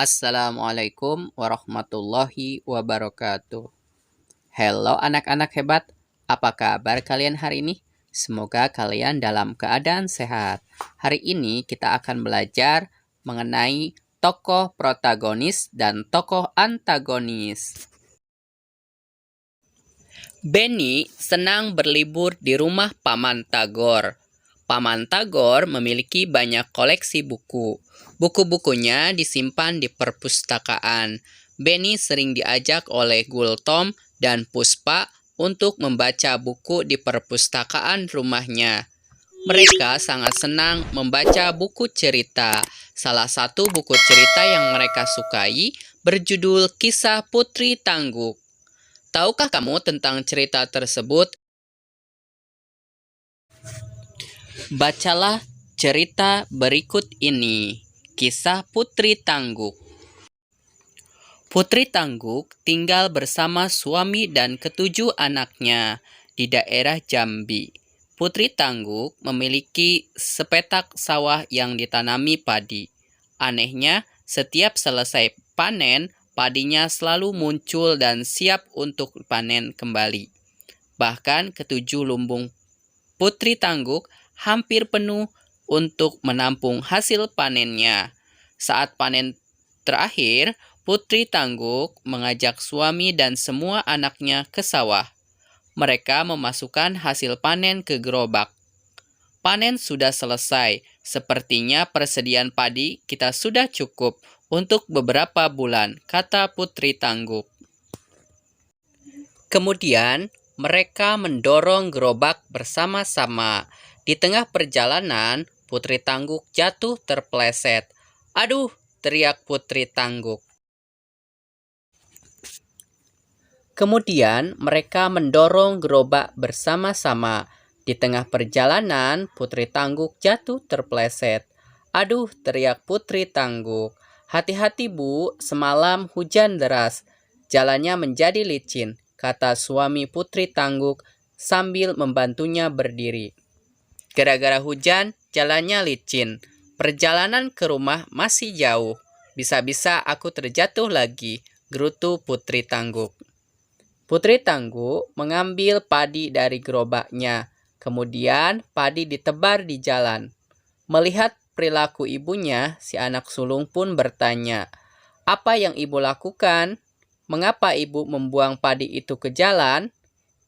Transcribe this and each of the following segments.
Assalamualaikum warahmatullahi wabarakatuh. Halo anak-anak hebat, apa kabar kalian hari ini? Semoga kalian dalam keadaan sehat. Hari ini kita akan belajar mengenai tokoh protagonis dan tokoh antagonis. Benny senang berlibur di rumah Paman Tagor. Paman Tagor memiliki banyak koleksi buku. Buku-bukunya disimpan di perpustakaan. Benny sering diajak oleh Gultom dan Puspa untuk membaca buku di perpustakaan rumahnya. Mereka sangat senang membaca buku cerita. Salah satu buku cerita yang mereka sukai berjudul Kisah Putri Tangguk. Tahukah kamu tentang cerita tersebut? Bacalah cerita berikut ini. Kisah Putri Tangguk. Putri Tangguk tinggal bersama suami dan ketujuh anaknya di daerah Jambi. Putri Tangguk memiliki sepetak sawah yang ditanami padi. Anehnya, setiap selesai panen, padinya selalu muncul dan siap untuk panen kembali. Bahkan ketujuh lumbung Putri Tangguk hampir penuh untuk menampung hasil panennya. Saat panen terakhir, Putri Tangguk mengajak suami dan semua anaknya ke sawah. Mereka memasukkan hasil panen ke gerobak. Panen sudah selesai. Sepertinya persediaan padi kita sudah cukup untuk beberapa bulan, kata Putri Tangguk. Kemudian, mereka mendorong gerobak bersama-sama. Di tengah perjalanan, Putri Tangguk jatuh terpeleset. "Aduh!" teriak Putri Tangguk. Kemudian mereka mendorong gerobak bersama-sama. Di tengah perjalanan, Putri Tangguk jatuh terpeleset. "Aduh!" teriak Putri Tangguk. "Hati-hati, Bu, semalam hujan deras. Jalannya menjadi licin," kata suami Putri Tangguk sambil membantunya berdiri. "Gara-gara hujan, jalannya licin. Perjalanan ke rumah masih jauh. Bisa-bisa aku terjatuh lagi," gerutu Putri Tangguk. Putri Tangguk mengambil padi dari gerobaknya. Kemudian padi ditebar di jalan. Melihat perilaku ibunya, si anak sulung pun bertanya, "Apa yang ibu lakukan? Mengapa ibu membuang padi itu ke jalan?"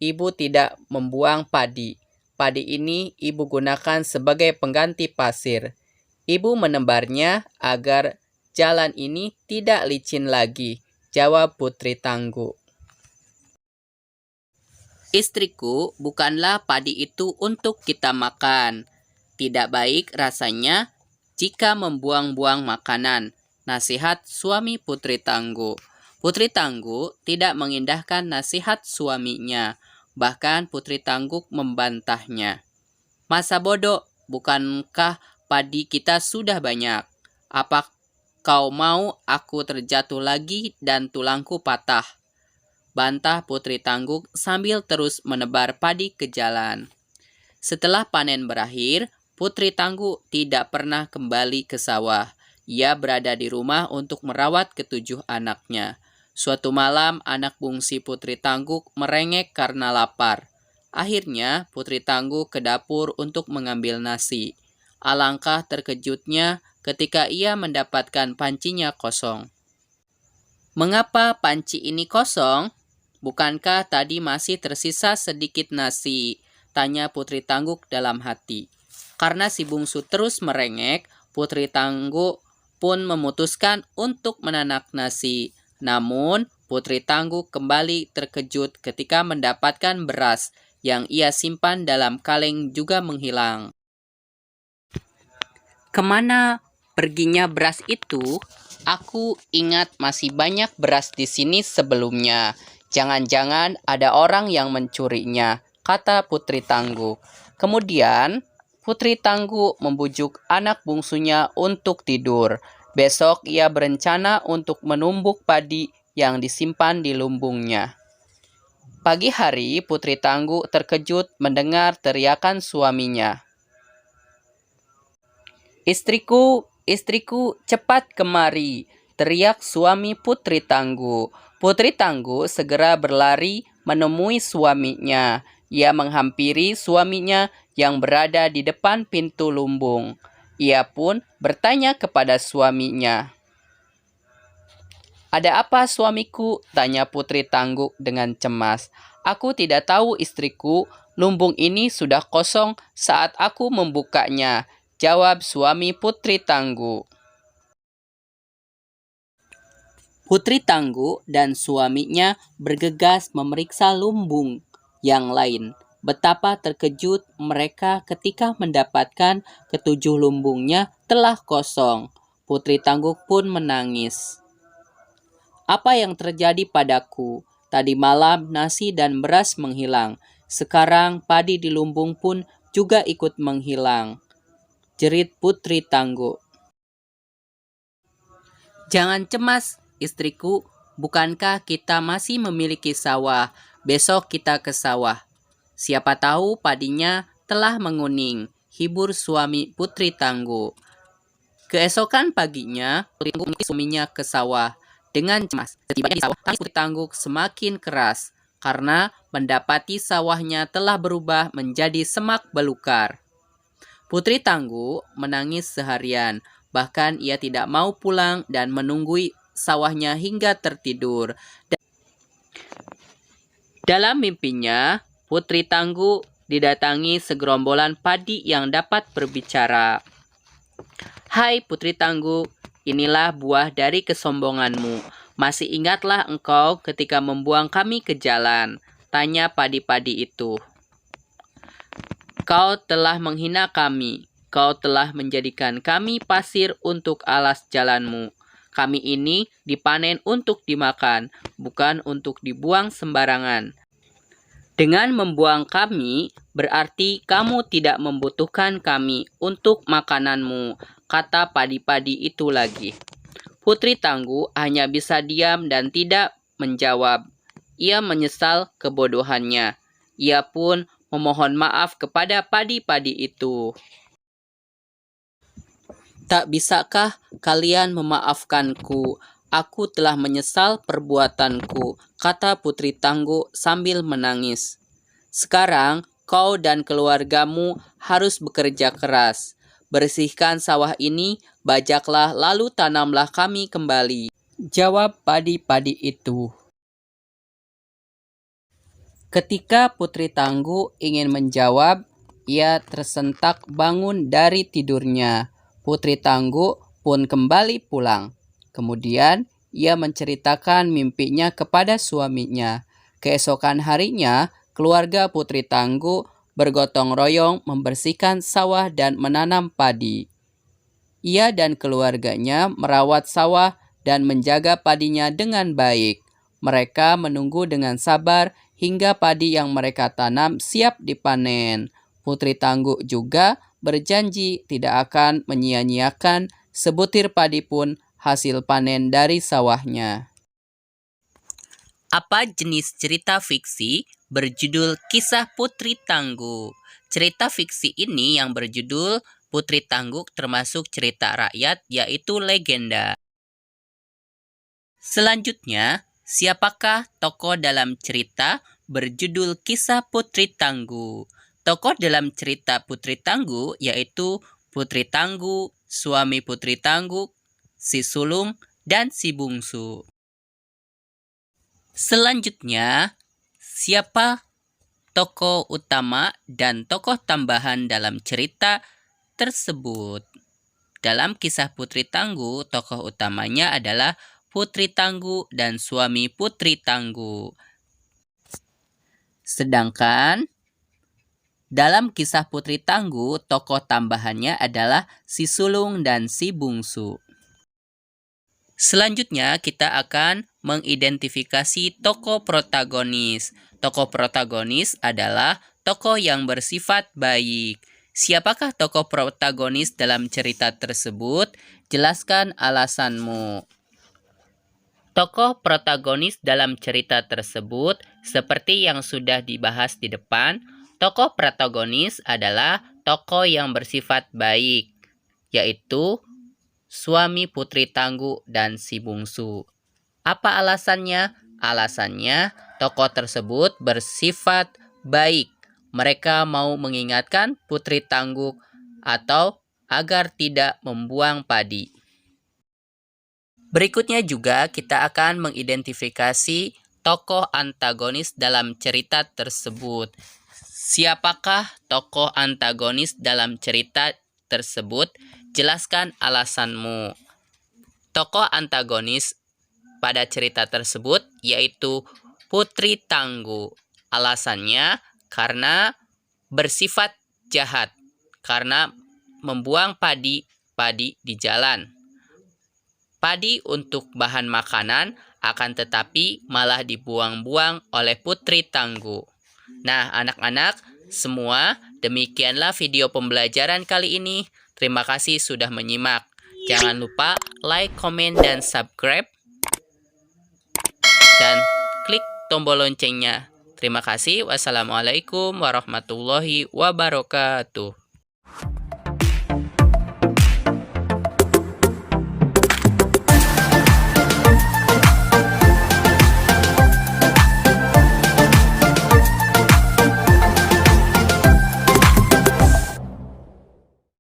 "Ibu tidak membuang padi. Padi ini ibu gunakan sebagai pengganti pasir. Ibu menebarnya agar jalan ini tidak licin lagi," jawab Putri Tangguk. "Istriku, bukanlah padi itu untuk kita makan. Tidak baik rasanya jika membuang-buang makanan," nasihat suami Putri Tangguk. Putri Tangguk tidak mengindahkan nasihat suaminya. Bahkan Putri Tangguk membantahnya. "Masa bodoh, bukankah padi kita sudah banyak? Apa kau mau aku terjatuh lagi dan tulangku patah?" bantah Putri Tangguk sambil terus menebar padi ke jalan. Setelah panen berakhir, Putri Tangguk tidak pernah kembali ke sawah. Ia berada di rumah untuk merawat ketujuh anaknya. Suatu malam, anak bungsi Putri Tangguk merengek karena lapar. Akhirnya, Putri Tangguk ke dapur untuk mengambil nasi. Alangkah terkejutnya ketika ia mendapatkan pancinya kosong. "Mengapa panci ini kosong? Bukankah tadi masih tersisa sedikit nasi?" tanya Putri Tangguk dalam hati. Karena si bungsu terus merengek, Putri Tangguk pun memutuskan untuk menanak nasi. Namun, Putri Tangguk kembali terkejut ketika mendapatkan beras yang ia simpan dalam kaleng juga menghilang. "Kemana perginya beras itu? Aku ingat masih banyak beras di sini sebelumnya. Jangan-jangan ada orang yang mencurinya," kata Putri Tangguk. Kemudian, Putri Tangguk membujuk anak bungsunya untuk tidur. Besok ia berencana untuk menumbuk padi yang disimpan di lumbungnya. Pagi hari, Putri Tangguk terkejut mendengar teriakan suaminya. "Istriku, istriku, cepat kemari. teriak suami Putri Tangguh. Putri Tangguh segera berlari menemui suaminya. Ia menghampiri suaminya yang berada di depan pintu lumbung. Ia pun bertanya kepada suaminya. "Ada apa, suamiku?" tanya Putri Tangguh dengan cemas. "Aku tidak tahu, istriku. Lumbung ini sudah kosong saat aku membukanya," jawab suami Putri Tangguh. Putri Tangguh dan suaminya bergegas memeriksa lumbung yang lain. Betapa terkejut mereka ketika mendapatkan ketujuh lumbungnya telah kosong. Putri Tangguh pun menangis. "Apa yang terjadi padaku? Tadi malam nasi dan beras menghilang. Sekarang padi di lumbung pun juga ikut menghilang," jerit Putri Tangguh. "Jangan cemas, istriku. Bukankah kita masih memiliki sawah? Besok kita ke sawah. Siapa tahu padinya telah menguning," hibur suami Putri Tangguh. Keesokan paginya, Putri Tangguh mengikuti suaminya ke sawah. Dengan cemas, setibanya di sawah, tangis Putri Tangguh semakin keras karena mendapati sawahnya telah berubah menjadi semak belukar. Putri Tangguh menangis seharian, bahkan ia tidak mau pulang dan menunggui sawahnya hingga tertidur. Dalam mimpinya, Putri Tangguh didatangi segerombolan padi yang dapat berbicara. "Hai Putri Tangguh, inilah buah dari kesombonganmu. Masih ingatlah engkau ketika membuang kami ke jalan?" tanya padi-padi itu. "Kau telah menghina kami. Kau telah menjadikan kami pasir untuk alas jalanmu. Kami ini dipanen untuk dimakan, bukan untuk dibuang sembarangan. Dengan membuang kami, berarti kamu tidak membutuhkan kami untuk makananmu," kata padi-padi itu lagi. Putri Tangguh hanya bisa diam dan tidak menjawab. Ia menyesal kebodohannya. Ia pun memohon maaf kepada padi-padi itu. "Tak bisakah kalian memaafkanku? Aku telah menyesal perbuatanku," kata Putri Tangguh sambil menangis. "Sekarang kau dan keluargamu harus bekerja keras. Bersihkan sawah ini, bajaklah lalu tanamlah kami kembali," jawab padi-padi itu. Ketika Putri Tangguh ingin menjawab, ia tersentak bangun dari tidurnya. Putri Tangguh pun kembali pulang. Kemudian ia menceritakan mimpinya kepada suaminya. Keesokan harinya, keluarga Putri Tangguh bergotong royong membersihkan sawah dan menanam padi. Ia dan keluarganya merawat sawah dan menjaga padinya dengan baik. Mereka menunggu dengan sabar hingga padi yang mereka tanam siap dipanen. Putri Tangguh juga berjanji tidak akan menyia-nyiakan sebutir padi pun hasil panen dari sawahnya. Apa jenis cerita fiksi berjudul Kisah Putri Tangguh? Cerita fiksi ini yang berjudul Putri Tangguh termasuk cerita rakyat, yaitu legenda. Selanjutnya, siapakah tokoh dalam cerita berjudul Kisah Putri Tangguh? Tokoh dalam cerita Putri Tangguh yaitu Putri Tangguh, suami Putri Tangguh, si sulung, dan si bungsu. Selanjutnya, siapa tokoh utama dan tokoh tambahan dalam cerita tersebut? Dalam kisah Putri Tangguh, tokoh utamanya adalah Putri Tangguh dan suami Putri Tangguh. Sedangkan dalam kisah Putri Tangguh, tokoh tambahannya adalah si sulung dan si bungsu. Selanjutnya, kita akan mengidentifikasi tokoh protagonis. Tokoh protagonis adalah tokoh yang bersifat baik. Siapakah tokoh protagonis dalam cerita tersebut? Jelaskan alasanmu. Tokoh protagonis dalam cerita tersebut, seperti yang sudah dibahas di depan, tokoh protagonis adalah tokoh yang bersifat baik, yaitu suami Putri Tangguh dan si bungsu. Apa alasannya? Alasannya, tokoh tersebut bersifat baik. Mereka mau mengingatkan Putri Tangguh atau agar tidak membuang padi. Berikutnya juga kita akan mengidentifikasi tokoh antagonis dalam cerita tersebut. Siapakah tokoh antagonis dalam cerita tersebut? Jelaskan alasanmu. Tokoh antagonis pada cerita tersebut yaitu Putri Tangguh. Alasannya karena bersifat jahat, karena membuang padi di jalan. Padi untuk bahan makanan, akan tetapi malah dibuang-buang oleh Putri Tangguh. Nah, anak-anak, semua demikianlah video pembelajaran kali ini. Terima kasih sudah menyimak. Jangan lupa like, komen, dan subscribe. Dan klik tombol loncengnya. Terima kasih. Wassalamualaikum warahmatullahi wabarakatuh.